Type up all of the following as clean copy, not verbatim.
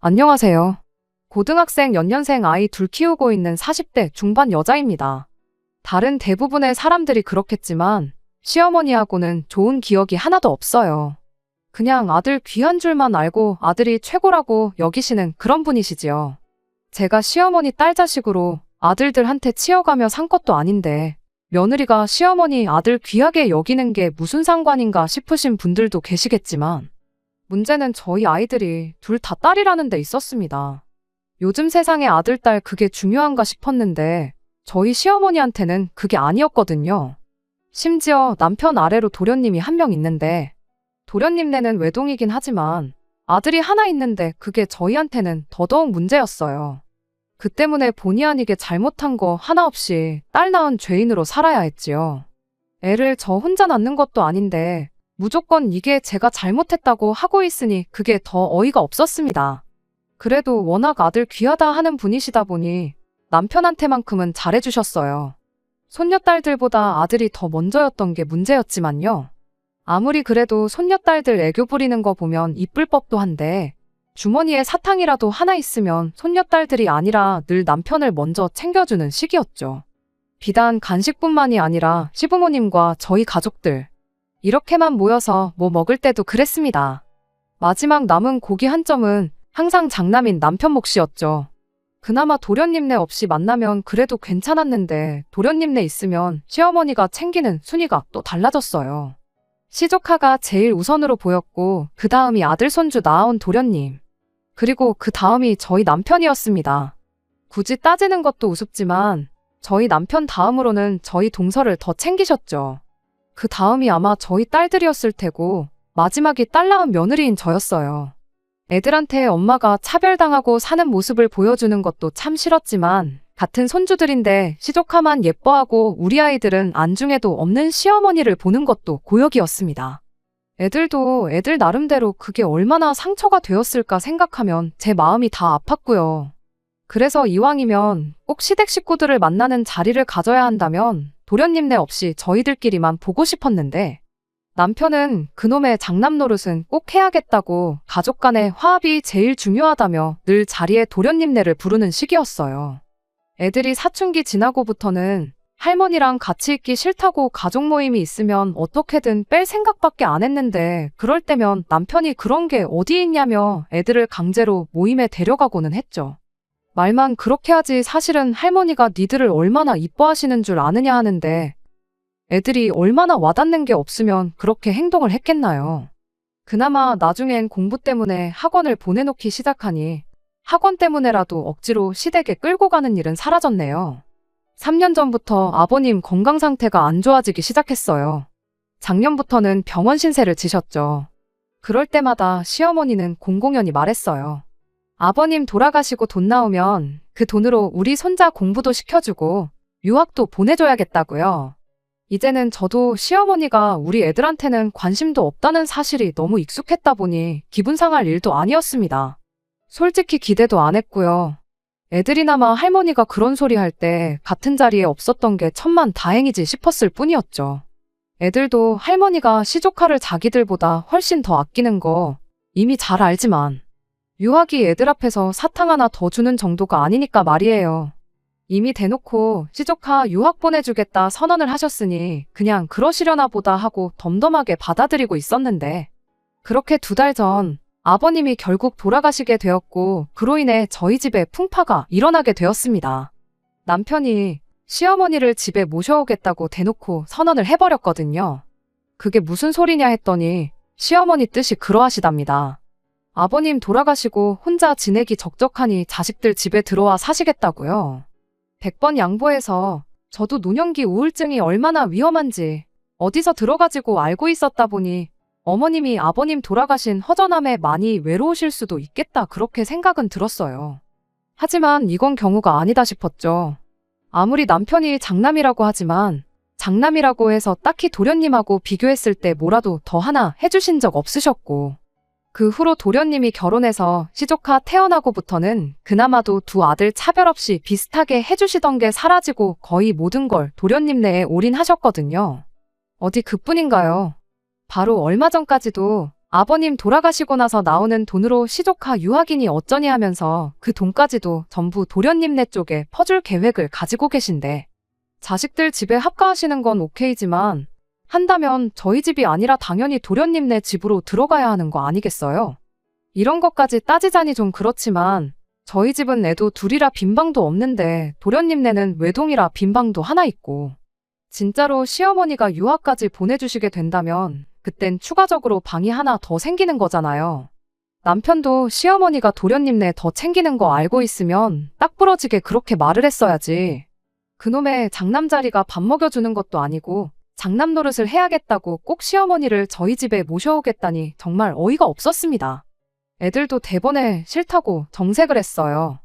안녕하세요. 고등학생 연년생 아이 둘 키우고 있는 40대 중반 여자입니다. 다른 대부분의 사람들이 그렇겠지만 시어머니하고는 좋은 기억이 하나도 없어요. 그냥 아들 귀한 줄만 알고 아들이 최고라고 여기시는 그런 분이시지요. 제가 시어머니 딸 자식으로 아들들한테 치여가며 산 것도 아닌데 며느리가 시어머니 아들 귀하게 여기는 게 무슨 상관인가 싶으신 분들도 계시겠지만 문제는 저희 아이들이 둘 다 딸이라는 데 있었습니다. 요즘 세상에 아들, 딸 그게 중요한가 싶었는데 저희 시어머니한테는 그게 아니었거든요. 심지어 남편 아래로 도련님이 한 명 있는데 도련님네는 외동이긴 하지만 아들이 하나 있는데 그게 저희한테는 더더욱 문제였어요. 그 때문에 본의 아니게 잘못한 거 하나 없이 딸 낳은 죄인으로 살아야 했지요. 애를 저 혼자 낳는 것도 아닌데 무조건 이게 제가 잘못했다고 하고 있으니 그게 더 어이가 없었습니다. 그래도 워낙 아들 귀하다 하는 분이시다 보니 남편한테만큼은 잘해주셨어요. 손녀딸들보다 아들이 더 먼저였던 게 문제였지만요. 아무리 그래도 손녀딸들 애교 부리는 거 보면 이쁠 법도 한데 주머니에 사탕이라도 하나 있으면 손녀딸들이 아니라 늘 남편을 먼저 챙겨주는 시기였죠. 비단 간식뿐만이 아니라 시부모님과 저희 가족들 이렇게만 모여서 뭐 먹을 때도 그랬습니다. 마지막 남은 고기 한 점은 항상 장남인 남편 몫이었죠. 그나마 도련님네 없이 만나면 그래도 괜찮았는데 도련님네 있으면 시어머니가 챙기는 순위가 또 달라졌어요. 시조카가 제일 우선으로 보였고 그 다음이 아들 손주 낳아온 도련님. 그리고 그 다음이 저희 남편이었습니다. 굳이 따지는 것도 우습지만 저희 남편 다음으로는 저희 동서를 더 챙기셨죠. 그 다음이 아마 저희 딸들이었을 테고 마지막이 딸 낳은 며느리인 저였어요. 애들한테 엄마가 차별당하고 사는 모습을 보여주는 것도 참 싫었지만 같은 손주들인데 시조카만 예뻐하고 우리 아이들은 안중에도 없는 시어머니를 보는 것도 고역이었습니다. 애들도 애들 나름대로 그게 얼마나 상처가 되었을까 생각하면 제 마음이 다 아팠고요. 그래서 이왕이면 꼭 시댁 식구들을 만나는 자리를 가져야 한다면 도련님네 없이 저희들끼리만 보고 싶었는데 남편은 그놈의 장남 노릇은 꼭 해야겠다고 가족 간의 화합이 제일 중요하다며 늘 자리에 도련님네를 부르는 시기였어요. 애들이 사춘기 지나고부터는 할머니랑 같이 있기 싫다고 가족 모임이 있으면 어떻게든 뺄 생각밖에 안 했는데 그럴 때면 남편이 그런 게 어디 있냐며 애들을 강제로 모임에 데려가고는 했죠. 말만 그렇게 하지 사실은 할머니가 니들을 얼마나 이뻐하시는 줄 아느냐 하는데 애들이 얼마나 와닿는 게 없으면 그렇게 행동을 했겠나요. 그나마 나중엔 공부 때문에 학원을 보내놓기 시작하니 학원 때문에라도 억지로 시댁에 끌고 가는 일은 사라졌네요. 3년 전부터 아버님 건강 상태가 안 좋아지기 시작했어요. 작년부터는 병원 신세를 지셨죠. 그럴 때마다 시어머니는 공공연히 말했어요. 아버님 돌아가시고 돈 나오면 그 돈으로 우리 손자 공부도 시켜주고 유학도 보내줘야겠다고요. 이제는 저도 시어머니가 우리 애들한테는 관심도 없다는 사실이 너무 익숙했다 보니 기분 상할 일도 아니었습니다. 솔직히 기대도 안 했고요. 애들이나마 할머니가 그런 소리 할 때 같은 자리에 없었던 게 천만 다행이지 싶었을 뿐이었죠. 애들도 할머니가 시조카를 자기들보다 훨씬 더 아끼는 거 이미 잘 알지만 유학이 애들 앞에서 사탕 하나 더 주는 정도가 아니니까 말이에요. 이미 대놓고 시조카 유학 보내주겠다 선언을 하셨으니 그냥 그러시려나 보다 하고 덤덤하게 받아들이고 있었는데 그렇게 2달 전 아버님이 결국 돌아가시게 되었고 그로 인해 저희 집에 풍파가 일어나게 되었습니다. 남편이 시어머니를 집에 모셔오겠다고 대놓고 선언을 해버렸거든요. 그게 무슨 소리냐 했더니 시어머니 뜻이 그러하시답니다. 아버님 돌아가시고 혼자 지내기 적적하니 자식들 집에 들어와 사시겠다고요. 100번 양보해서 저도 노년기 우울증이 얼마나 위험한지 어디서 들어가지고 알고 있었다 보니 어머님이 아버님 돌아가신 허전함에 많이 외로우실 수도 있겠다 그렇게 생각은 들었어요. 하지만 이건 경우가 아니다 싶었죠. 아무리 남편이 장남이라고 하지만 장남이라고 해서 딱히 도련님하고 비교했을 때 뭐라도 더 하나 해주신 적 없으셨고 그 후로 도련님이 결혼해서 시조카 태어나고부터는 그나마도 2 아들 차별 없이 비슷하게 해주시던 게 사라지고 거의 모든 걸 도련님네에 올인하셨거든요. 어디 그뿐인가요? 바로 얼마 전까지도 아버님 돌아가시고 나서 나오는 돈으로 시조카 유학이니 어쩌니 하면서 그 돈까지도 전부 도련님네 쪽에 퍼줄 계획을 가지고 계신데 자식들 집에 합가하시는 건 오케이지만 한다면 저희 집이 아니라 당연히 도련님네 집으로 들어가야 하는 거 아니겠어요? 이런 것까지 따지자니 좀 그렇지만 저희 집은 애도 둘이라 빈방도 없는데 도련님네는 외동이라 빈방도 하나 있고 진짜로 시어머니가 유학까지 보내주시게 된다면 그땐 추가적으로 방이 하나 더 생기는 거잖아요. 남편도 시어머니가 도련님네 더 챙기는 거 알고 있으면 딱 부러지게 그렇게 말을 했어야지. 그놈의 장남자리가 밥 먹여주는 것도 아니고 장남 노릇을 해야겠다고 꼭 시어머니를 저희 집에 모셔오겠다니 정말 어이가 없었습니다. 애들도 대번에 싫다고 정색을 했어요.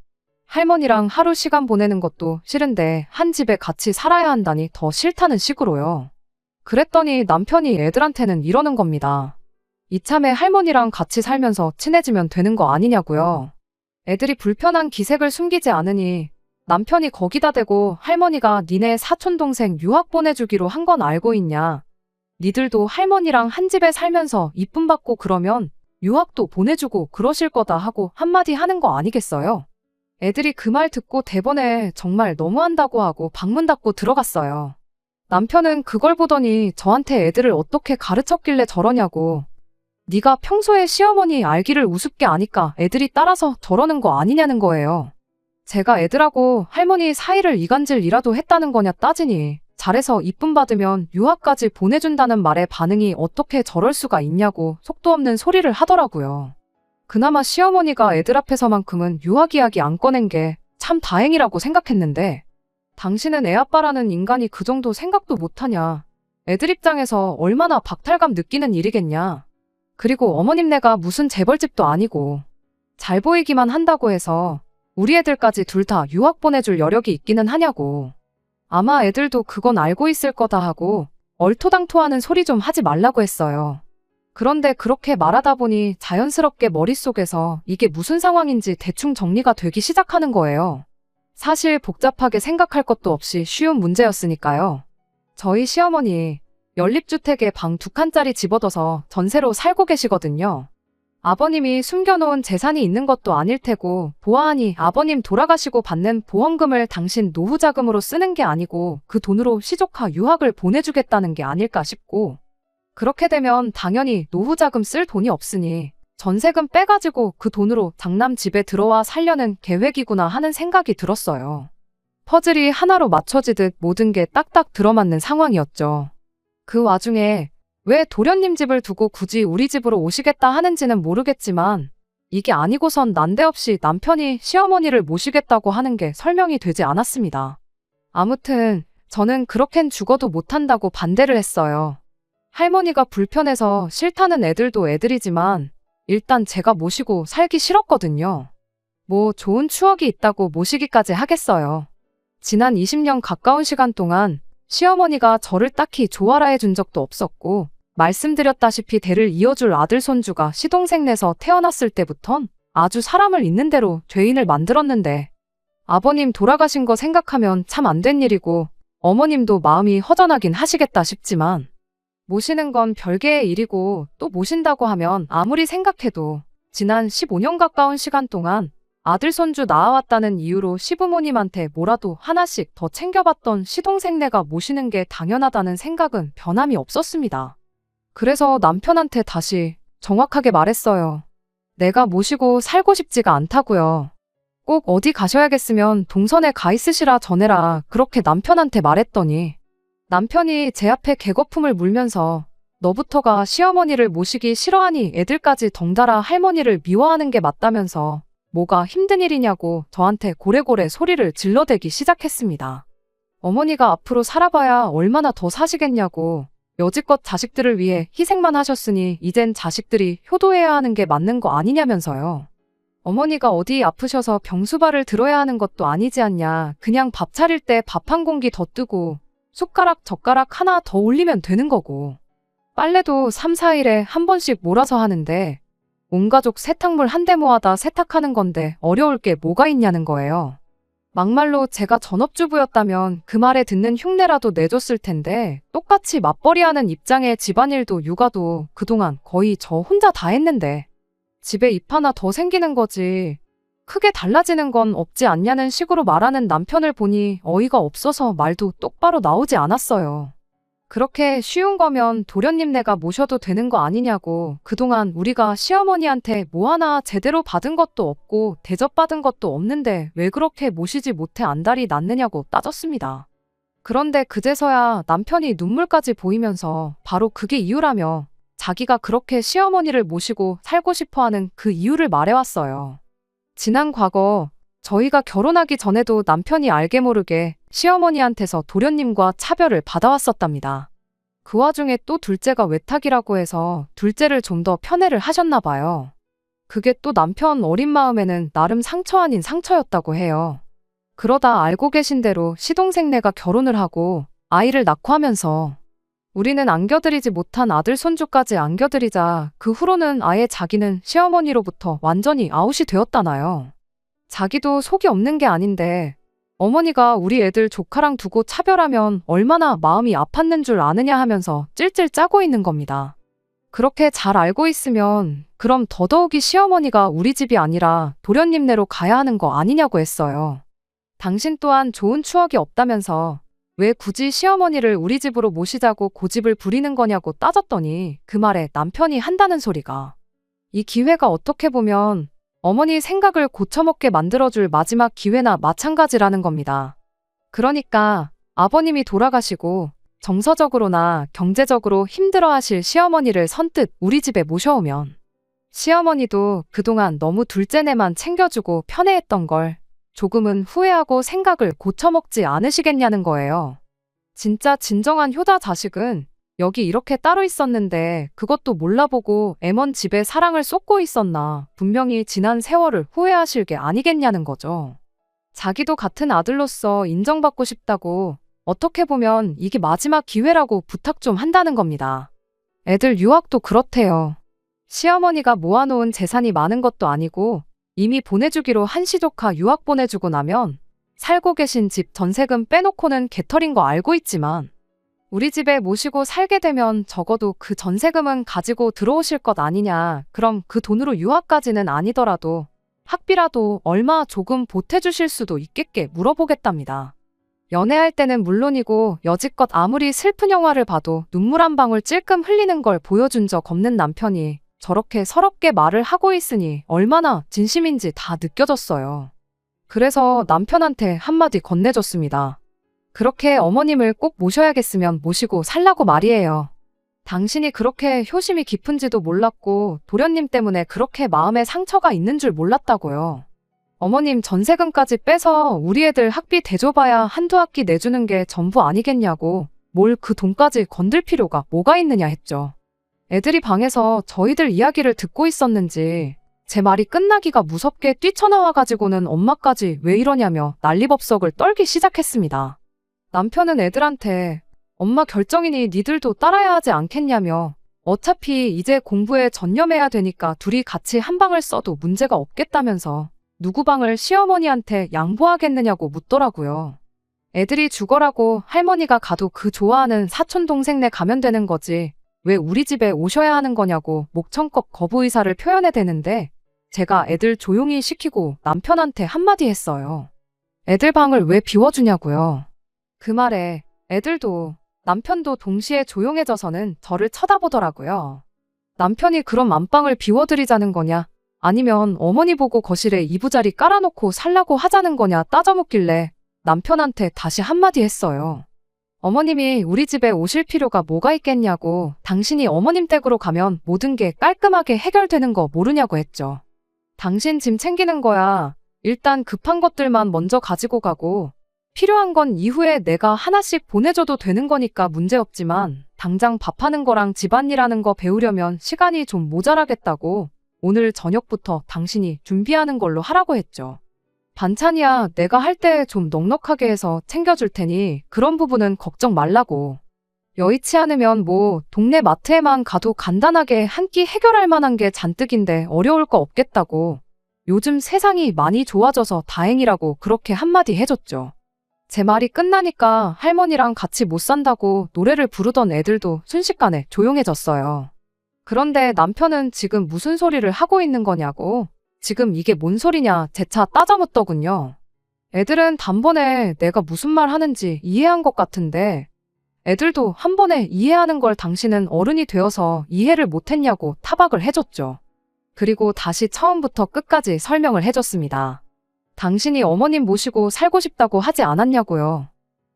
할머니랑 하루 시간 보내는 것도 싫은데 한 집에 같이 살아야 한다니 더 싫다는 식으로요. 그랬더니 남편이 애들한테는 이러는 겁니다. 이참에 할머니랑 같이 살면서 친해지면 되는 거 아니냐고요. 애들이 불편한 기색을 숨기지 않으니 남편이 거기다 대고 할머니가 니네 사촌동생 유학 보내주기로 한 건 알고 있냐. 니들도 할머니랑 한 집에 살면서 이쁨 받고 그러면 유학도 보내주고 그러실 거다 하고 한마디 하는 거 아니겠어요? 애들이 그 말 듣고 대번에 정말 너무한다고 하고 방문 닫고 들어갔어요. 남편은 그걸 보더니 저한테 애들을 어떻게 가르쳤길래 저러냐고. 네가 평소에 시어머니 알기를 우습게 아니까 애들이 따라서 저러는 거 아니냐는 거예요. 제가 애들하고 할머니 사이를 이간질이라도 했다는 거냐 따지니 잘해서 이쁨 받으면 유학까지 보내준다는 말에 반응이 어떻게 저럴 수가 있냐고 속도 없는 소리를 하더라고요. 그나마 시어머니가 애들 앞에서만큼은 유학 이야기 안 꺼낸 게 참 다행이라고 생각했는데 당신은 애아빠라는 인간이 그 정도 생각도 못하냐. 애들 입장에서 얼마나 박탈감 느끼는 일이겠냐. 그리고 어머님네가 무슨 재벌집도 아니고 잘 보이기만 한다고 해서 우리 애들까지 둘 다 유학 보내줄 여력이 있기는 하냐고. 아마 애들도 그건 알고 있을 거다 하고 얼토당토하는 소리 좀 하지 말라고 했어요. 그런데 그렇게 말하다 보니 자연스럽게 머릿속에서 이게 무슨 상황인지 대충 정리가 되기 시작하는 거예요. 사실 복잡하게 생각할 것도 없이 쉬운 문제였으니까요. 저희 시어머니 연립주택에 방 2칸짜리 집 얻어서 전세로 살고 계시거든요. 아버님이 숨겨놓은 재산이 있는 것도 아닐 테고 보아하니 아버님 돌아가시고 받는 보험금을 당신 노후자금으로 쓰는 게 아니고 그 돈으로 시조카 유학을 보내주겠다는 게 아닐까 싶고 그렇게 되면 당연히 노후자금 쓸 돈이 없으니 전세금 빼가지고 그 돈으로 장남 집에 들어와 살려는 계획이구나 하는 생각이 들었어요. 퍼즐이 하나로 맞춰지듯 모든 게 딱딱 들어맞는 상황이었죠. 그 와중에 왜 도련님 집을 두고 굳이 우리 집으로 오시겠다 하는지는 모르겠지만 이게 아니고선 난데없이 남편이 시어머니를 모시겠다고 하는 게 설명이 되지 않았습니다. 아무튼 저는 그렇겐 죽어도 못한다고 반대를 했어요. 할머니가 불편해서 싫다는 애들도 애들이지만 일단 제가 모시고 살기 싫었거든요. 뭐 좋은 추억이 있다고 모시기까지 하겠어요. 지난 20년 가까운 시간 동안 시어머니가 저를 딱히 좋아라 해준 적도 없었고 말씀드렸다시피 대를 이어줄 아들 손주가 시동생 내서 태어났을 때부턴 아주 사람을 있는 대로 죄인을 만들었는데 아버님 돌아가신 거 생각하면 참 안 된 일이고 어머님도 마음이 허전하긴 하시겠다 싶지만 모시는 건 별개의 일이고 또 모신다고 하면 아무리 생각해도 지난 15년 가까운 시간 동안 아들 손주 낳아왔다는 이유로 시부모님한테 뭐라도 하나씩 더 챙겨봤던 시동생네가 모시는 게 당연하다는 생각은 변함이 없었습니다. 그래서 남편한테 다시 정확하게 말했어요. 내가 모시고 살고 싶지가 않다고요. 꼭 어디 가셔야겠으면 동선에 가 있으시라 전해라 그렇게 남편한테 말했더니 남편이 제 앞에 개거품을 물면서 너부터가 시어머니를 모시기 싫어하니 애들까지 덩달아 할머니를 미워하는 게 맞다면서 뭐가 힘든 일이냐고 저한테 고래고래 소리를 질러대기 시작했습니다. 어머니가 앞으로 살아봐야 얼마나 더 사시겠냐고 여지껏 자식들을 위해 희생만 하셨으니 이젠 자식들이 효도해야 하는 게 맞는 거 아니냐면서요. 어머니가 어디 아프셔서 병수발을 들어야 하는 것도 아니지 않냐. 그냥 밥 차릴 때 밥 한 공기 더 뜨고 숟가락 젓가락 하나 더 올리면 되는 거고 빨래도 3, 4일에 한 번씩 몰아서 하는데 온 가족 세탁물 한 대 모아다 세탁하는 건데 어려울 게 뭐가 있냐는 거예요. 막말로 제가 전업주부였다면 그 말에 듣는 흉내라도 내줬을 텐데 똑같이 맞벌이하는 입장에 집안일도 육아도 그동안 거의 저 혼자 다 했는데 집에 입 하나 더 생기는 거지. 크게 달라지는 건 없지 않냐는 식으로 말하는 남편을 보니 어이가 없어서 말도 똑바로 나오지 않았어요. 그렇게 쉬운 거면 도련님네가 모셔도 되는 거 아니냐고, 그동안 우리가 시어머니한테 뭐 하나 제대로 받은 것도 없고 대접받은 것도 없는데 왜 그렇게 모시지 못해 안달이 났느냐고 따졌습니다. 그런데 그제서야 남편이 눈물까지 보이면서 바로 그게 이유라며 자기가 그렇게 시어머니를 모시고 살고 싶어하는 그 이유를 말해왔어요. 지난 과거 저희가 결혼하기 전에도 남편이 알게 모르게 시어머니한테서 도련님과 차별을 받아왔었답니다. 그 와중에 또 둘째가 외탁이라고 해서 둘째를 좀 더 편애를 하셨나 봐요. 그게 또 남편 어린 마음에는 나름 상처 아닌 상처였다고 해요. 그러다 알고 계신 대로 시동생네가 결혼을 하고 아이를 낳고 하면서 우리는 안겨드리지 못한 아들 손주까지 안겨드리자 그 후로는 아예 자기는 시어머니로부터 완전히 아웃이 되었다나요. 자기도 속이 없는 게 아닌데 어머니가 우리 애들 조카랑 두고 차별하면 얼마나 마음이 아팠는 줄 아느냐 하면서 찔찔 짜고 있는 겁니다. 그렇게 잘 알고 있으면 그럼 더더욱이 시어머니가 우리 집이 아니라 도련님네로 가야 하는 거 아니냐고 했어요. 당신 또한 좋은 추억이 없다면서 왜 굳이 시어머니를 우리 집으로 모시자고 고집을 부리는 거냐고 따졌더니 그 말에 남편이 한다는 소리가 이 기회가 어떻게 보면 어머니 생각을 고쳐먹게 만들어줄 마지막 기회나 마찬가지라는 겁니다. 그러니까 아버님이 돌아가시고 정서적으로나 경제적으로 힘들어하실 시어머니를 선뜻 우리 집에 모셔오면 시어머니도 그동안 너무 둘째네만 챙겨주고 편애했던 걸 조금은 후회하고 생각을 고쳐먹지 않으시겠냐는 거예요. 진짜 진정한 효자 자식은 여기 이렇게 따로 있었는데 그것도 몰라보고 애먼 집에 사랑을 쏟고 있었나, 분명히 지난 세월을 후회하실 게 아니겠냐는 거죠. 자기도 같은 아들로서 인정받고 싶다고, 어떻게 보면 이게 마지막 기회라고 부탁 좀 한다는 겁니다. 애들 유학도 그렇대요. 시어머니가 모아놓은 재산이 많은 것도 아니고 이미 보내주기로 한 시조카 유학 보내주고 나면 살고 계신 집 전세금 빼놓고는 개털인 거 알고 있지만 우리 집에 모시고 살게 되면 적어도 그 전세금은 가지고 들어오실 것 아니냐. 그럼 그 돈으로 유학까지는 아니더라도 학비라도 얼마 조금 보태주실 수도 있겠게 물어보겠답니다. 연애할 때는 물론이고 여지껏 아무리 슬픈 영화를 봐도 눈물 한 방울 찔끔 흘리는 걸 보여준 적 없는 남편이 저렇게 서럽게 말을 하고 있으니 얼마나 진심인지 다 느껴졌어요. 그래서 남편한테 한마디 건네줬습니다. 그렇게 어머님을 꼭 모셔야겠으면 모시고 살라고 말이에요. 당신이 그렇게 효심이 깊은지도 몰랐고 도련님 때문에 그렇게 마음에 상처가 있는 줄 몰랐다고요. 어머님 전세금까지 빼서 우리 애들 학비 대줘봐야 한두 학기 내주는 게 전부 아니겠냐고, 뭘 그 돈까지 건들 필요가 뭐가 있느냐 했죠. 애들이 방에서 저희들 이야기를 듣고 있었는지 제 말이 끝나기가 무섭게 뛰쳐나와가지고는 엄마까지 왜 이러냐며 난리법석을 떨기 시작했습니다. 남편은 애들한테 엄마 결정이니 니들도 따라야 하지 않겠냐며 어차피 이제 공부에 전념해야 되니까 둘이 같이 한 방을 써도 문제가 없겠다면서 누구 방을 시어머니한테 양보하겠느냐고 묻더라고요. 애들이 죽어라고 할머니가 가도 그 좋아하는 사촌 동생네 가면 되는 거지 왜 우리 집에 오셔야 하는 거냐고 목청껏 거부 의사를 표현해대는데 제가 애들 조용히 시키고 남편한테 한마디 했어요. 애들 방을 왜 비워주냐고요. 그 말에 애들도 남편도 동시에 조용해져서는 저를 쳐다보더라고요. 남편이 그럼 안방을 비워드리자는 거냐, 아니면 어머니 보고 거실에 이부자리 깔아놓고 살라고 하자는 거냐 따져묻길래 남편한테 다시 한마디 했어요. 어머님이 우리 집에 오실 필요가 뭐가 있겠냐고, 당신이 어머님 댁으로 가면 모든 게 깔끔하게 해결되는 거 모르냐고 했죠. 당신 짐 챙기는 거야. 일단 급한 것들만 먼저 가지고 가고 필요한 건 이후에 내가 하나씩 보내줘도 되는 거니까 문제없지만 당장 밥하는 거랑 집안일하는 거 배우려면 시간이 좀 모자라겠다고 오늘 저녁부터 당신이 준비하는 걸로 하라고 했죠. 반찬이야 내가 할 때 좀 넉넉하게 해서 챙겨줄 테니 그런 부분은 걱정 말라고. 여의치 않으면 뭐 동네 마트에만 가도 간단하게 한 끼 해결할 만한 게 잔뜩인데 어려울 거 없겠다고. 요즘 세상이 많이 좋아져서 다행이라고 그렇게 한마디 해줬죠. 제 말이 끝나니까 할머니랑 같이 못 산다고 노래를 부르던 애들도 순식간에 조용해졌어요. 그런데 남편은 지금 무슨 소리를 하고 있는 거냐고, 지금 이게 뭔 소리냐 재차 따져묻더군요. 애들은 단번에 내가 무슨 말 하는지 이해한 것 같은데, 애들도 한 번에 이해하는 걸 당신은 어른이 되어서 이해를 못했냐고 타박을 해줬죠. 그리고 다시 처음부터 끝까지 설명을 해줬습니다. 당신이 어머님 모시고 살고 싶다고 하지 않았냐고요.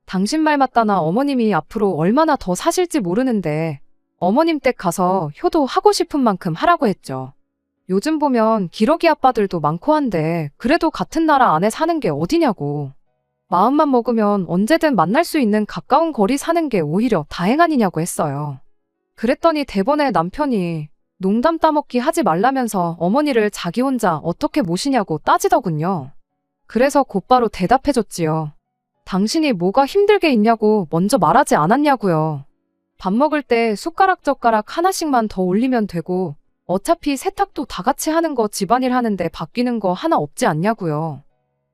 당신 말 맞다나 어머님이 앞으로 얼마나 더 사실지 모르는데 어머님 댁 가서 효도하고 싶은 만큼 하라고 했죠. 요즘 보면 기러기 아빠들도 많고 한데 그래도 같은 나라 안에 사는 게 어디냐고. 마음만 먹으면 언제든 만날 수 있는 가까운 거리 사는 게 오히려 다행 아니냐고 했어요. 그랬더니 대번에 남편이 농담 따먹기 하지 말라면서 어머니를 자기 혼자 어떻게 모시냐고 따지더군요. 그래서 곧바로 대답해줬지요. 당신이 뭐가 힘들게 있냐고 먼저 말하지 않았냐고요. 밥 먹을 때 숟가락 젓가락 하나씩만 더 올리면 되고 어차피 세탁도 다 같이 하는 거 집안일 하는데 바뀌는 거 하나 없지 않냐고요.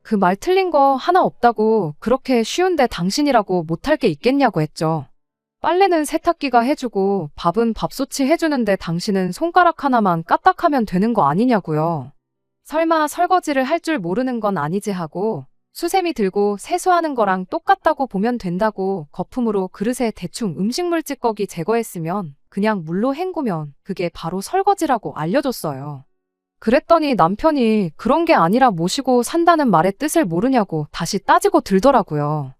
그 말 틀린 거 하나 없다고 그렇게 쉬운데 당신이라고 못할 게 있겠냐고 했죠. 빨래는 세탁기가 해주고 밥은 밥솥이 해주는데 당신은 손가락 하나만 까딱하면 되는 거 아니냐고요. 설마 설거지를 할 줄 모르는 건 아니지 하고 수세미 들고 세수하는 거랑 똑같다고 보면 된다고 거품으로 그릇에 대충 음식물 찌꺼기 제거했으면 그냥 물로 헹구면 그게 바로 설거지라고 알려줬어요. 그랬더니 남편이 그런 게 아니라 모시고 산다는 말의 뜻을 모르냐고 다시 따지고 들더라고요.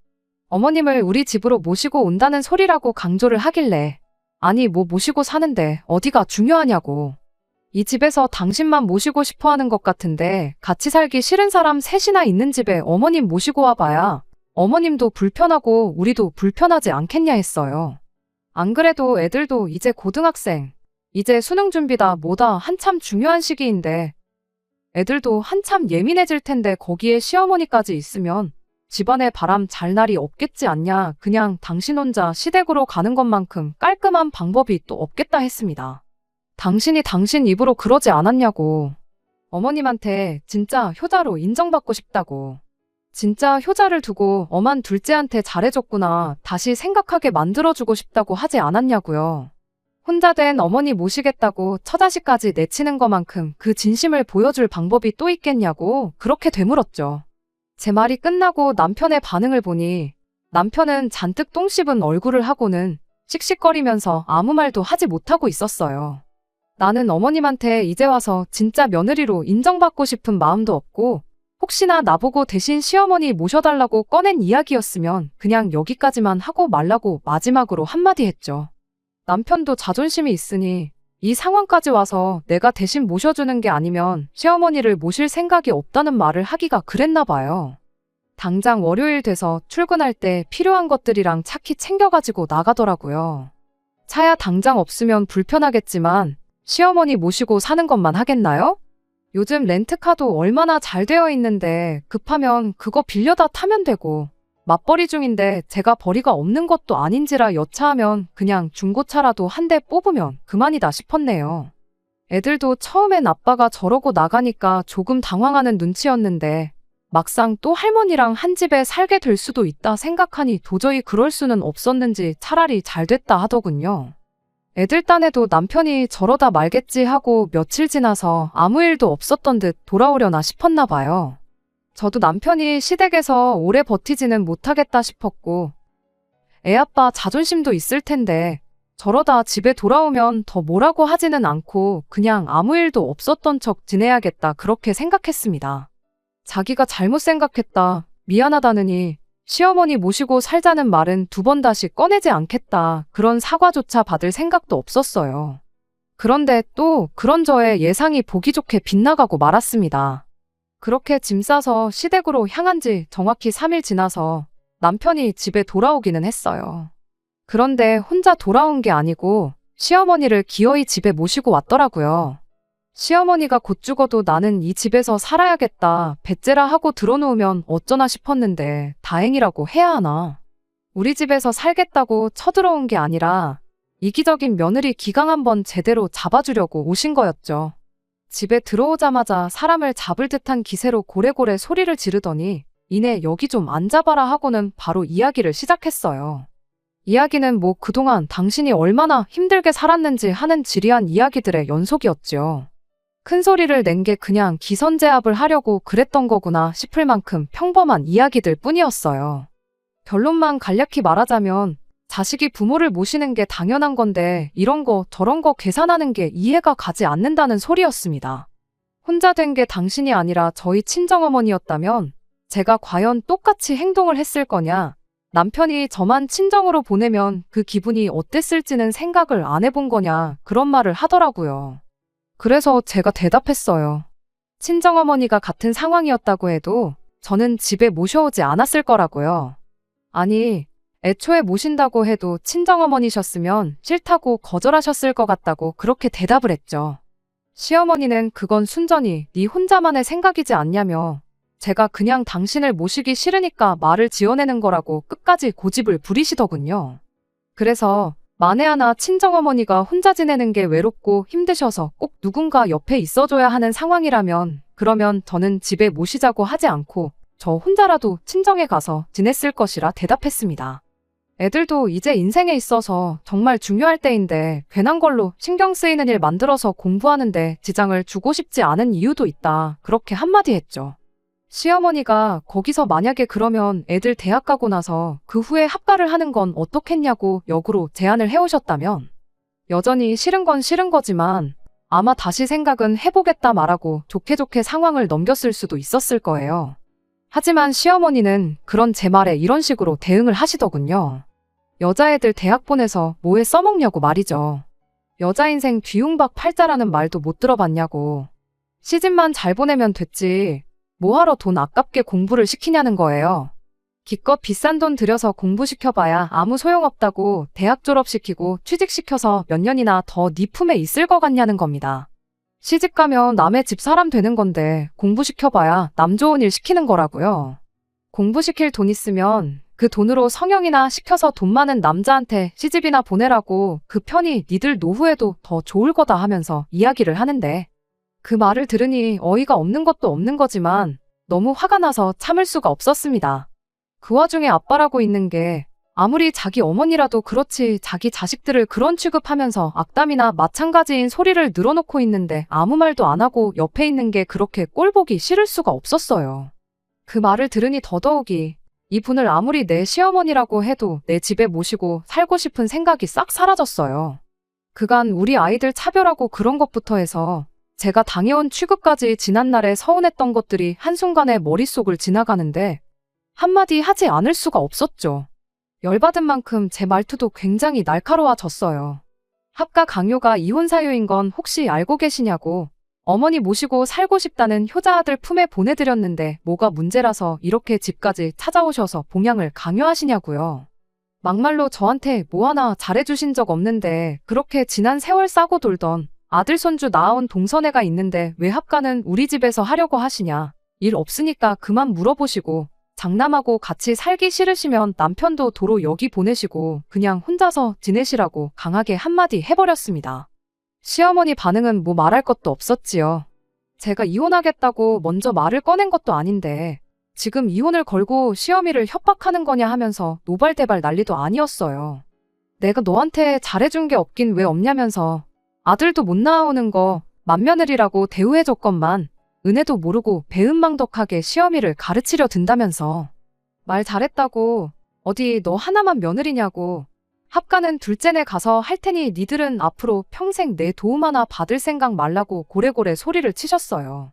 어머님을 우리 집으로 모시고 온다는 소리라고 강조를 하길래 아니 뭐 모시고 사는데 어디가 중요하냐고. 이 집에서 당신만 모시고 싶어 하는 것 같은데 같이 살기 싫은 사람 셋이나 있는 집에 어머님 모시고 와봐야 어머님도 불편하고 우리도 불편하지 않겠냐 했어요. 안 그래도 애들도 이제 고등학생, 이제 수능 준비다 뭐다 한참 중요한 시기인데 애들도 한참 예민해질 텐데 거기에 시어머니까지 있으면 집안에 바람 잘 날이 없겠지 않냐. 그냥 당신 혼자 시댁으로 가는 것만큼 깔끔한 방법이 또 없겠다 했습니다. 당신이 당신 입으로 그러지 않았냐고. 어머님한테 진짜 효자로 인정받고 싶다고. 진짜 효자를 두고 엄한 둘째한테 잘해줬구나. 다시 생각하게 만들어주고 싶다고 하지 않았냐고요. 혼자 된 어머니 모시겠다고 처자식까지 내치는 것만큼 그 진심을 보여줄 방법이 또 있겠냐고 그렇게 되물었죠. 제 말이 끝나고 남편의 반응을 보니 남편은 잔뜩 똥 씹은 얼굴을 하고는 씩씩거리면서 아무 말도 하지 못하고 있었어요. 나는 어머님한테 이제 와서 진짜 며느리로 인정받고 싶은 마음도 없고 혹시나 나보고 대신 시어머니 모셔달라고 꺼낸 이야기였으면 그냥 여기까지만 하고 말라고 마지막으로 한마디 했죠. 남편도 자존심이 있으니 이 상황까지 와서 내가 대신 모셔주는 게 아니면 시어머니를 모실 생각이 없다는 말을 하기가 그랬나 봐요. 당장 월요일 돼서 출근할 때 필요한 것들이랑 차키 챙겨가지고 나가더라고요. 차야 당장 없으면 불편하겠지만 시어머니 모시고 사는 것만 하겠나요? 요즘 렌트카도 얼마나 잘 되어 있는데 급하면 그거 빌려다 타면 되고 맞벌이 중인데 제가 벌이가 없는 것도 아닌지라 여차하면 그냥 중고차라도 한 대 뽑으면 그만이다 싶었네요. 애들도 처음엔 아빠가 저러고 나가니까 조금 당황하는 눈치였는데 막상 또 할머니랑 한 집에 살게 될 수도 있다 생각하니 도저히 그럴 수는 없었는지 차라리 잘 됐다 하더군요. 애들 딴에도 남편이 저러다 말겠지 하고 며칠 지나서 아무 일도 없었던 듯 돌아오려나 싶었나 봐요. 저도 남편이 시댁에서 오래 버티지는 못하겠다 싶었고 애아빠 자존심도 있을 텐데 저러다 집에 돌아오면 더 뭐라고 하지는 않고 그냥 아무 일도 없었던 척 지내야겠다 그렇게 생각했습니다. 자기가 잘못 생각했다, 미안하다느니 시어머니 모시고 살자는 말은 두 번 다시 꺼내지 않겠다 그런 사과조차 받을 생각도 없었어요. 그런데 또 그런 저의 예상이 보기 좋게 빗나가고 말았습니다. 그렇게 짐 싸서 시댁으로 향한 지 정확히 3일 지나서 남편이 집에 돌아오기는 했어요. 그런데 혼자 돌아온 게 아니고 시어머니를 기어이 집에 모시고 왔더라고요. 시어머니가 곧 죽어도 나는 이 집에서 살아야겠다, 배째라 하고 들어놓으면 어쩌나 싶었는데 다행이라고 해야 하나. 우리 집에서 살겠다고 쳐들어온 게 아니라 이기적인 며느리 기강 한번 제대로 잡아주려고 오신 거였죠. 집에 들어오자마자 사람을 잡을 듯한 기세로 고래고래 소리를 지르더니 이내 여기 좀 앉아봐라 하고는 바로 이야기를 시작했어요. 이야기는 뭐 그동안 당신이 얼마나 힘들게 살았는지 하는 지리한 이야기들의 연속이었죠. 큰 소리를 낸 게 그냥 기선제압을 하려고 그랬던 거구나 싶을 만큼 평범한 이야기들 뿐이었어요. 결론만 간략히 말하자면 자식이 부모를 모시는 게 당연한 건데 이런 거 저런 거 계산하는 게 이해가 가지 않는다는 소리였습니다. 혼자 된 게 당신이 아니라 저희 친정어머니였다면 제가 과연 똑같이 행동을 했을 거냐, 남편이 저만 친정으로 보내면 그 기분이 어땠을지는 생각을 안 해본 거냐 그런 말을 하더라고요. 그래서 제가 대답했어요. 친정어머니가 같은 상황이었다고 해도 저는 집에 모셔오지 않았을 거라고요. 아니, 애초에 모신다고 해도 친정어머니셨으면 싫다고 거절하셨을 것 같다고 그렇게 대답을 했죠. 시어머니는 그건 순전히 네 혼자만의 생각이지 않냐며 제가 그냥 당신을 모시기 싫으니까 말을 지어내는 거라고 끝까지 고집을 부리시더군요. 그래서 만에 하나 친정어머니가 혼자 지내는 게 외롭고 힘드셔서 꼭 누군가 옆에 있어줘야 하는 상황이라면 그러면 저는 집에 모시자고 하지 않고 저 혼자라도 친정에 가서 지냈을 것이라 대답했습니다. 애들도 이제 인생에 있어서 정말 중요할 때인데 괜한 걸로 신경 쓰이는 일 만들어서 공부하는데 지장을 주고 싶지 않은 이유도 있다. 그렇게 한마디 했죠. 시어머니가 거기서 만약에 그러면 애들 대학 가고 나서 그 후에 합가를 하는 건 어떻겠냐고 역으로 제안을 해오셨다면 여전히 싫은 건 싫은 거지만 아마 다시 생각은 해보겠다 말하고 좋게 좋게 상황을 넘겼을 수도 있었을 거예요. 하지만 시어머니는 그런 제 말에 이런 식으로 대응을 하시더군요. 여자애들 대학 보내서 뭐에 써먹냐고 말이죠. 여자 인생 뒤움박 팔자라는 말도 못 들어봤냐고. 시집만 잘 보내면 됐지. 뭐하러 돈 아깝게 공부를 시키냐는 거예요. 기껏 비싼 돈 들여서 공부시켜봐야 아무 소용없다고 대학 졸업시키고 취직시켜서 몇 년이나 더 네 품에 있을 것 같냐는 겁니다. 시집가면 남의 집 사람 되는 건데 공부시켜봐야 남 좋은 일 시키는 거라고요. 공부시킬 돈 있으면 그 돈으로 성형이나 시켜서 돈 많은 남자한테 시집이나 보내라고 그 편이 니들 노후에도 더 좋을 거다 하면서 이야기를 하는데 그 말을 들으니 어이가 없는 것도 없는 거지만 너무 화가 나서 참을 수가 없었습니다. 그 와중에 아빠라고 있는 게 아무리 자기 어머니라도 그렇지 자기 자식들을 그런 취급하면서 악담이나 마찬가지인 소리를 늘어놓고 있는데 아무 말도 안 하고 옆에 있는 게 그렇게 꼴보기 싫을 수가 없었어요. 그 말을 들으니 더더욱이 이분을 아무리 내 시어머니라고 해도 내 집에 모시고 살고 싶은 생각이 싹 사라졌어요. 그간 우리 아이들 차별하고 그런 것부터 해서 제가 당해온 취급까지 지난날에 서운했던 것들이 한순간에 머릿속을 지나가는데 한마디 하지 않을 수가 없었죠. 열받은 만큼 제 말투도 굉장히 날카로워졌어요. 합가 강요가 이혼 사유인 건 혹시 알고 계시냐고. 어머니 모시고 살고 싶다는 효자 아들 품에 보내드렸는데 뭐가 문제라서 이렇게 집까지 찾아오셔서 봉양을 강요하시냐고요. 막말로 저한테 뭐 하나 잘해주신 적 없는데 그렇게 지난 세월 싸고 돌던 아들 손주 낳아온 동서애가 있는데 왜 합가는 우리 집에서 하려고 하시냐. 일 없으니까 그만 물어보시고 장남하고 같이 살기 싫으시면 남편도 도로 여기 보내시고 그냥 혼자서 지내시라고 강하게 한마디 해버렸습니다. 시어머니 반응은 뭐 말할 것도 없었지요. 제가 이혼하겠다고 먼저 말을 꺼낸 것도 아닌데 지금 이혼을 걸고 시어미를 협박하는 거냐 하면서 노발대발 난리도 아니었어요. 내가 너한테 잘해준 게 없긴 왜 없냐면서 아들도 못 낳아오는 거 맏며느리라고 대우해줬건만 은혜도 모르고 배은망덕하게 시어미를 가르치려 든다면서 말 잘했다고 어디 너 하나만 며느리냐고 합가는 둘째네 가서 할 테니 니들은 앞으로 평생 내 도움 하나 받을 생각 말라고 고래고래 소리를 치셨어요.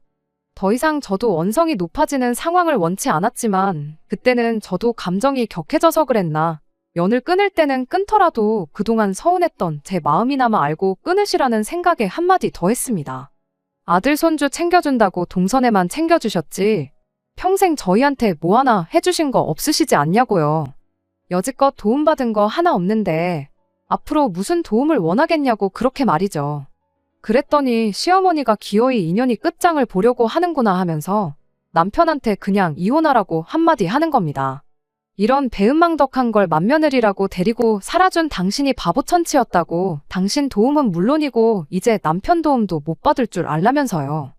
더 이상 저도 언성이 높아지는 상황을 원치 않았지만 그때는 저도 감정이 격해져서 그랬나 연을 끊을 때는 끊더라도 그동안 서운했던 제 마음이나마 알고 끊으시라는 생각에 한마디 더 했습니다. 아들 손주 챙겨준다고 동선에만 챙겨주셨지 평생 저희한테 뭐 하나 해주신 거 없으시지 않냐고요. 여지껏 도움받은 거 하나 없는데 앞으로 무슨 도움을 원하겠냐고 그렇게 말이죠. 그랬더니 시어머니가 기어이 인연이 끝장을 보려고 하는구나 하면서 남편한테 그냥 이혼하라고 한마디 하는 겁니다. 이런 배은망덕한 걸 맏며느리라고 데리고 살아준 당신이 바보천치였다고. 당신 도움은 물론이고 이제 남편 도움도 못 받을 줄 알라면서요.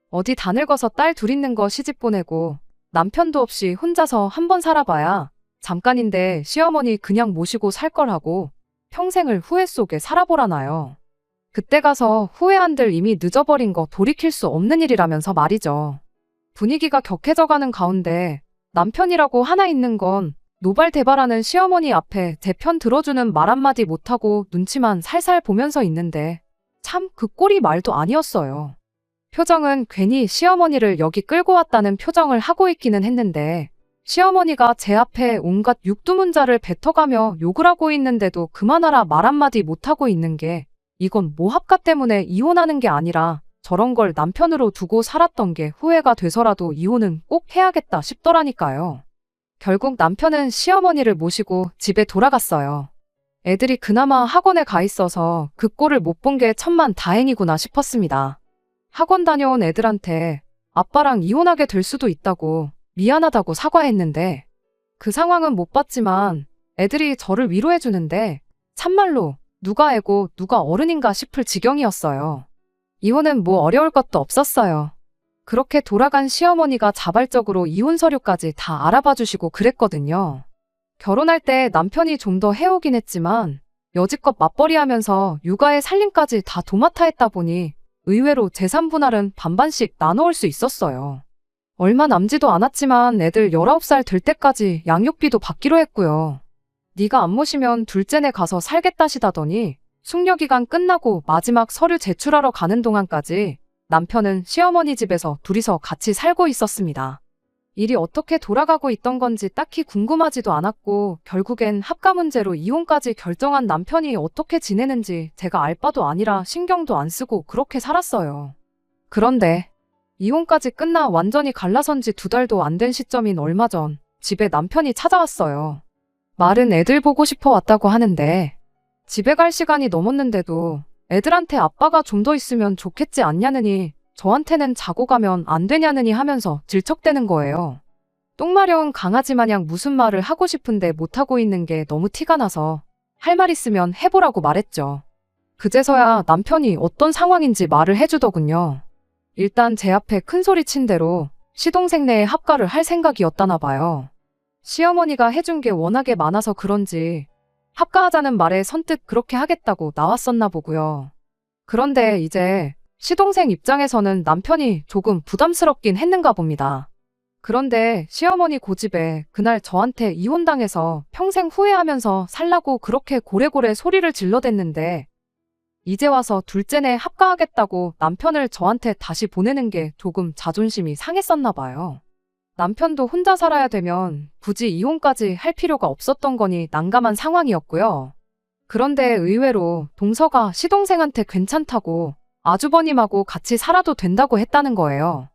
어디 다 늙어서 딸 둘 있는 거 시집 보내고 남편도 없이 혼자서 한번 살아봐야 잠깐인데 시어머니 그냥 모시고 살 거라고 평생을 후회 속에 살아보라나요. 그때 가서 후회한들 이미 늦어버린 거 돌이킬 수 없는 일이라면서 말이죠. 분위기가 격해져가는 가운데 남편이라고 하나 있는 건 노발대발하는 시어머니 앞에 제 편 들어주는 말 한마디 못하고 눈치만 살살 보면서 있는데 참 그 꼴이 말도 아니었어요. 표정은 괜히 시어머니를 여기 끌고 왔다는 표정을 하고 있기는 했는데 시어머니가 제 앞에 온갖 육두문자를 뱉어가며 욕을 하고 있는데도 그만하라 말 한마디 못하고 있는 게 이건 모합가 때문에 이혼하는 게 아니라 저런 걸 남편으로 두고 살았던 게 후회가 돼서라도 이혼은 꼭 해야겠다 싶더라니까요. 결국 남편은 시어머니를 모시고 집에 돌아갔어요. 애들이 그나마 학원에 가 있어서 그 꼴을 못 본 게 천만 다행이구나 싶었습니다. 학원 다녀온 애들한테 아빠랑 이혼하게 될 수도 있다고 미안하다고 사과했는데 그 상황은 못 봤지만 애들이 저를 위로해주는데 참말로 누가 애고 누가 어른인가 싶을 지경이었어요. 이혼은 뭐 어려울 것도 없었어요. 그렇게 돌아간 시어머니가 자발적으로 이혼 서류까지 다 알아봐 주시고 그랬거든요. 결혼할 때 남편이 좀 더 해오긴 했지만 여지껏 맞벌이하면서 육아에 살림까지 다 도맡아 했다 보니 의외로 재산 분할은 반반씩 나눠올 수 있었어요. 얼마 남지도 않았지만 애들 19살 될 때까지 양육비도 받기로 했고요. 네가 안 모시면 둘째네 가서 살겠다시다더니 숙려기간 끝나고 마지막 서류 제출하러 가는 동안까지 남편은 시어머니 집에서 둘이서 같이 살고 있었습니다. 일이 어떻게 돌아가고 있던 건지 딱히 궁금하지도 않았고 결국엔 합가 문제로 이혼까지 결정한 남편이 어떻게 지내는지 제가 알 바도 아니라 신경도 안 쓰고 그렇게 살았어요. 그런데 이혼까지 끝나 완전히 갈라선 지 2달도 안 된 시점인 얼마 전 집에 남편이 찾아왔어요. 말은 애들 보고 싶어 왔다고 하는데 집에 갈 시간이 넘었는데도 애들한테 아빠가 좀 더 있으면 좋겠지 않냐느니 저한테는 자고 가면 안 되냐느니 하면서 질척대는 거예요. 똥마려운 강아지 마냥 무슨 말을 하고 싶은데 못하고 있는 게 너무 티가 나서 할 말 있으면 해보라고 말했죠. 그제서야 남편이 어떤 상황인지 말을 해주더군요. 일단 제 앞에 큰소리 친 대로 시동생네에 합가를 할 생각이었다나 봐요. 시어머니가 해준 게 워낙에 많아서 그런지 합가하자는 말에 선뜻 그렇게 하겠다고 나왔었나 보고요. 그런데 이제 시동생 입장에서는 남편이 조금 부담스럽긴 했는가 봅니다. 그런데 시어머니 고집에 그날 저한테 이혼당해서 평생 후회하면서 살라고 그렇게 고래고래 소리를 질러댔는데 이제 와서 둘째네 합가하겠다고 남편을 저한테 다시 보내는 게 조금 자존심이 상했었나 봐요. 남편도 혼자 살아야 되면 굳이 이혼까지 할 필요가 없었던 거니 난감한 상황이었고요. 그런데 의외로 동서가 시동생한테 괜찮다고 아주버님하고 같이 살아도 된다고 했다는 거예요.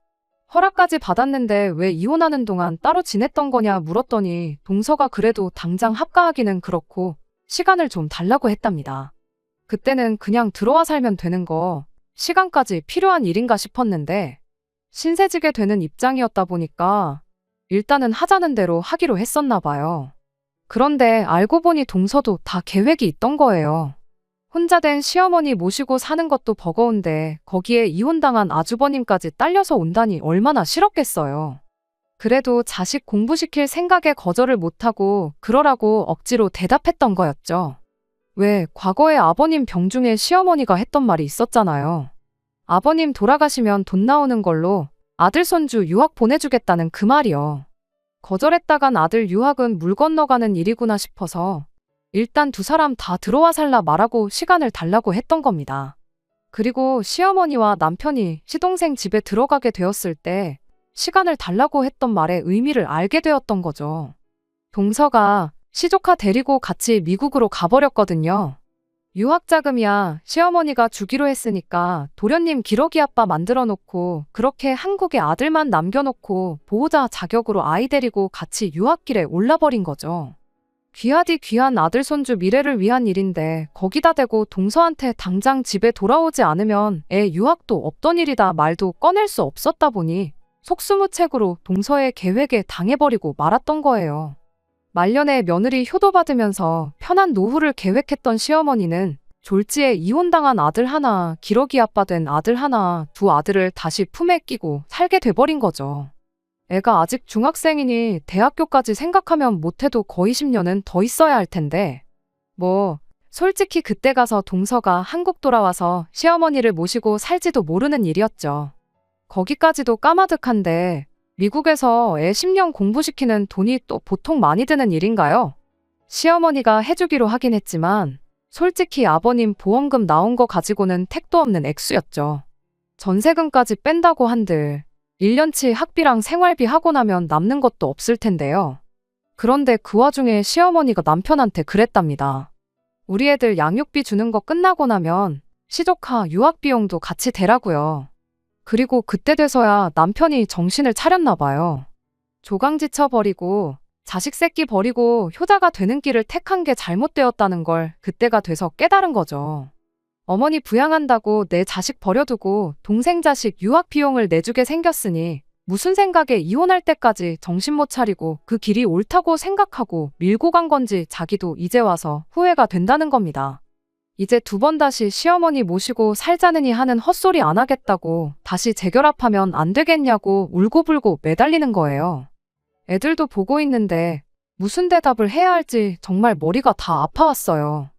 허락까지 받았는데 왜 이혼하는 동안 따로 지냈던 거냐 물었더니 동서가 그래도 당장 합가하기는 그렇고 시간을 좀 달라고 했답니다. 그때는 그냥 들어와 살면 되는 거 시간까지 필요한 일인가 싶었는데 신세지게 되는 입장이었다 보니까 일단은 하자는 대로 하기로 했었나 봐요. 그런데 알고 보니 동서도 다 계획이 있던 거예요. 혼자 된 시어머니 모시고 사는 것도 버거운데 거기에 이혼당한 아주버님까지 딸려서 온다니 얼마나 싫었겠어요. 그래도 자식 공부시킬 생각에 거절을 못하고 그러라고 억지로 대답했던 거였죠. 왜 과거에 아버님 병중에 시어머니가 했던 말이 있었잖아요. 아버님 돌아가시면 돈 나오는 걸로 아들 손주 유학 보내주겠다는 그 말이요. 거절했다간 아들 유학은 물 건너가는 일이구나 싶어서 일단 두 사람 다 들어와 살라 말하고 시간을 달라고 했던 겁니다. 그리고 시어머니와 남편이 시동생 집에 들어가게 되었을 때 시간을 달라고 했던 말의 의미를 알게 되었던 거죠. 동서가 시조카 데리고 같이 미국으로 가버렸거든요. 유학자금이야 시어머니가 주기로 했으니까 도련님 기러기 아빠 만들어 놓고 그렇게 한국에 아들만 남겨놓고 보호자 자격으로 아이 데리고 같이 유학길에 올라버린 거죠. 귀하디 귀한 아들 손주 미래를 위한 일인데 거기다 대고 동서한테 당장 집에 돌아오지 않으면 애 유학도 없던 일이다 말도 꺼낼 수 없었다 보니 속수무책으로 동서의 계획에 당해버리고 말았던 거예요. 말년에 며느리 효도받으면서 편한 노후를 계획했던 시어머니는 졸지에 이혼당한 아들 하나, 기러기 아빠 된 아들 하나, 두 아들을 다시 품에 끼고 살게 돼버린 거죠. 애가 아직 중학생이니 대학교까지 생각하면 못해도 거의 10년은 더 있어야 할 텐데. 솔직히 그때 가서 동서가 한국 돌아와서 시어머니를 모시고 살지도 모르는 일이었죠. 거기까지도 까마득한데 미국에서 애 10년 공부시키는 돈이 또 보통 많이 드는 일인가요? 시어머니가 해주기로 하긴 했지만 솔직히 아버님 보험금 나온 거 가지고는 택도 없는 액수였죠. 전세금까지 뺀다고 한들 1년치 학비랑 생활비 하고 나면 남는 것도 없을 텐데요. 그런데 그 와중에 시어머니가 남편한테 그랬답니다. 우리 애들 양육비 주는 거 끝나고 나면 시조카 유학비용도 같이 대라고요. 그리고 그때 돼서야 남편이 정신을 차렸나 봐요. 조강지쳐 버리고 자식 새끼 버리고 효자가 되는 길을 택한 게 잘못되었다는 걸 그때가 돼서 깨달은 거죠. 어머니 부양한다고 내 자식 버려두고 동생 자식 유학 비용을 내주게 생겼으니 무슨 생각에 이혼할 때까지 정신 못 차리고 그 길이 옳다고 생각하고 밀고 간 건지 자기도 이제 와서 후회가 된다는 겁니다. 이제 두 번 다시 시어머니 모시고 살자느니 하는 헛소리 안 하겠다고 다시 재결합하면 안 되겠냐고 울고불고 매달리는 거예요. 애들도 보고 있는데 무슨 대답을 해야 할지 정말 머리가 다 아파왔어요.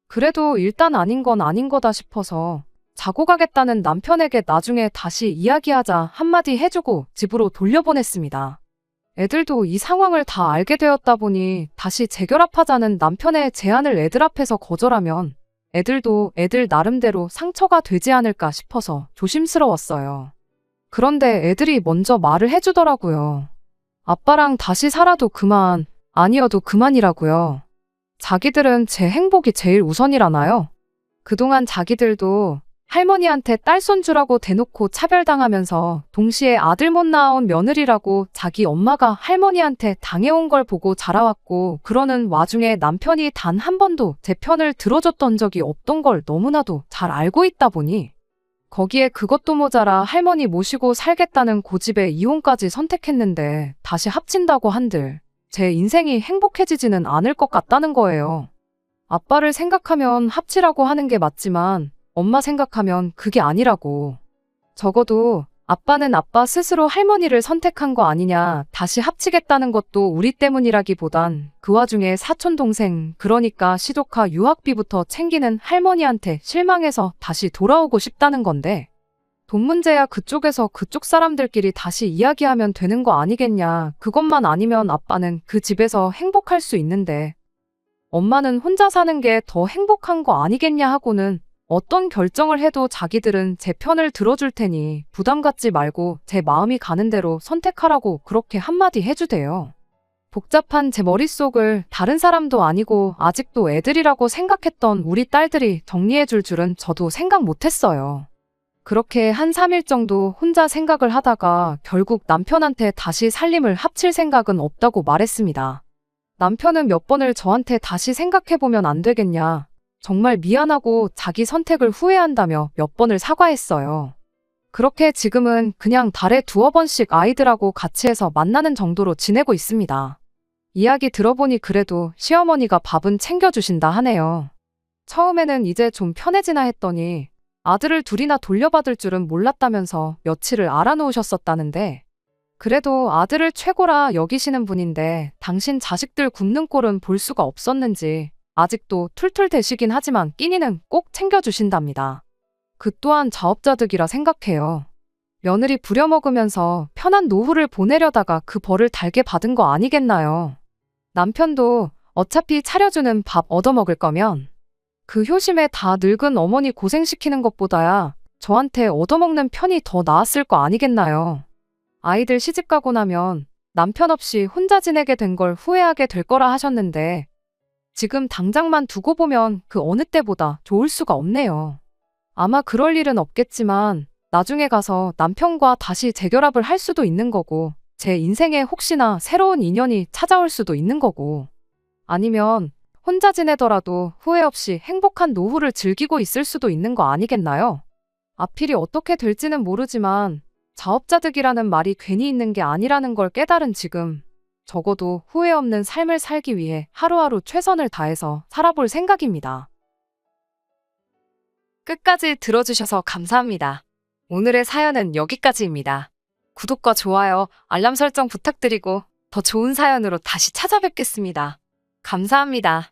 그래도 일단 아닌 건 아닌 거다 싶어서 자고 가겠다는 남편에게 나중에 다시 이야기하자 한마디 해주고 집으로 돌려보냈습니다. 애들도 이 상황을 다 알게 되었다 보니 다시 재결합하자는 남편의 제안을 애들 앞에서 거절하면 애들도 애들 나름대로 상처가 되지 않을까 싶어서 조심스러웠어요. 그런데 애들이 먼저 말을 해주더라고요. 아빠랑 다시 살아도 그만, 아니어도 그만이라고요. 자기들은 제 행복이 제일 우선이라나요? 그동안 자기들도 할머니한테 딸손 주라고 대놓고 차별당하면서 동시에 아들 못 낳아온 며느리라고 자기 엄마가 할머니한테 당해온 걸 보고 자라왔고 그러는 와중에 남편이 단 한 번도 제 편을 들어줬던 적이 없던 걸 너무나도 잘 알고 있다 보니 거기에 그것도 모자라 할머니 모시고 살겠다는 고집에 이혼까지 선택했는데 다시 합친다고 한들 제 인생이 행복해지지는 않을 것 같다는 거예요. 아빠를 생각하면 합치라고 하는 게 맞지만 엄마 생각하면 그게 아니라고. 적어도 아빠는 아빠 스스로 할머니를 선택한 거 아니냐, 다시 합치겠다는 것도 우리 때문이라기보단 그 와중에 사촌 동생, 그러니까 시조카 유학비부터 챙기는 할머니한테 실망해서 다시 돌아오고 싶다는 건데 돈 문제야 그쪽에서 그쪽 사람들끼리 다시 이야기하면 되는 거 아니겠냐. 그것만 아니면 아빠는 그 집에서 행복할 수 있는데 엄마는 혼자 사는 게 더 행복한 거 아니겠냐 하고는 어떤 결정을 해도 자기들은 제 편을 들어줄 테니 부담 갖지 말고 제 마음이 가는 대로 선택하라고 그렇게 한마디 해주대요. 복잡한 제 머릿속을 다른 사람도 아니고 아직도 애들이라고 생각했던 우리 딸들이 정리해줄 줄은 저도 생각 못했어요. 그렇게 한 3일 정도 혼자 생각을 하다가 결국 남편한테 다시 살림을 합칠 생각은 없다고 말했습니다. 남편은 몇 번을 저한테 다시 생각해보면 안 되겠냐. 정말 미안하고 자기 선택을 후회한다며 몇 번을 사과했어요. 그렇게 지금은 그냥 달에 2-3번씩 아이들하고 같이 해서 만나는 정도로 지내고 있습니다. 이야기 들어보니 그래도 시어머니가 밥은 챙겨주신다 하네요. 처음에는 이제 좀 편해지나 했더니 아들을 둘이나 돌려받을 줄은 몰랐다면서 며칠을 알아놓으셨었다는데 그래도 아들을 최고라 여기시는 분인데 당신 자식들 굶는 꼴은 볼 수가 없었는지 아직도 툴툴대시긴 하지만 끼니는 꼭 챙겨주신답니다. 그 또한 자업자득이라 생각해요. 며느리 부려먹으면서 편한 노후를 보내려다가 그 벌을 달게 받은 거 아니겠나요? 남편도 어차피 차려주는 밥 얻어먹을 거면 그 효심에 다 늙은 어머니 고생시키는 것보다야 저한테 얻어먹는 편이 더 나았을 거 아니겠나요? 아이들 시집가고 나면 남편 없이 혼자 지내게 된 걸 후회하게 될 거라 하셨는데 지금 당장만 두고 보면 그 어느 때보다 좋을 수가 없네요. 아마 그럴 일은 없겠지만 나중에 가서 남편과 다시 재결합을 할 수도 있는 거고 제 인생에 혹시나 새로운 인연이 찾아올 수도 있는 거고 아니면 혼자 지내더라도 후회 없이 행복한 노후를 즐기고 있을 수도 있는 거 아니겠나요? 앞일이 어떻게 될지는 모르지만 자업자득이라는 말이 괜히 있는 게 아니라는 걸 깨달은 지금 적어도 후회 없는 삶을 살기 위해 하루하루 최선을 다해서 살아볼 생각입니다. 끝까지 들어주셔서 감사합니다. 오늘의 사연은 여기까지입니다. 구독과 좋아요, 알람 설정 부탁드리고 더 좋은 사연으로 다시 찾아뵙겠습니다. 감사합니다.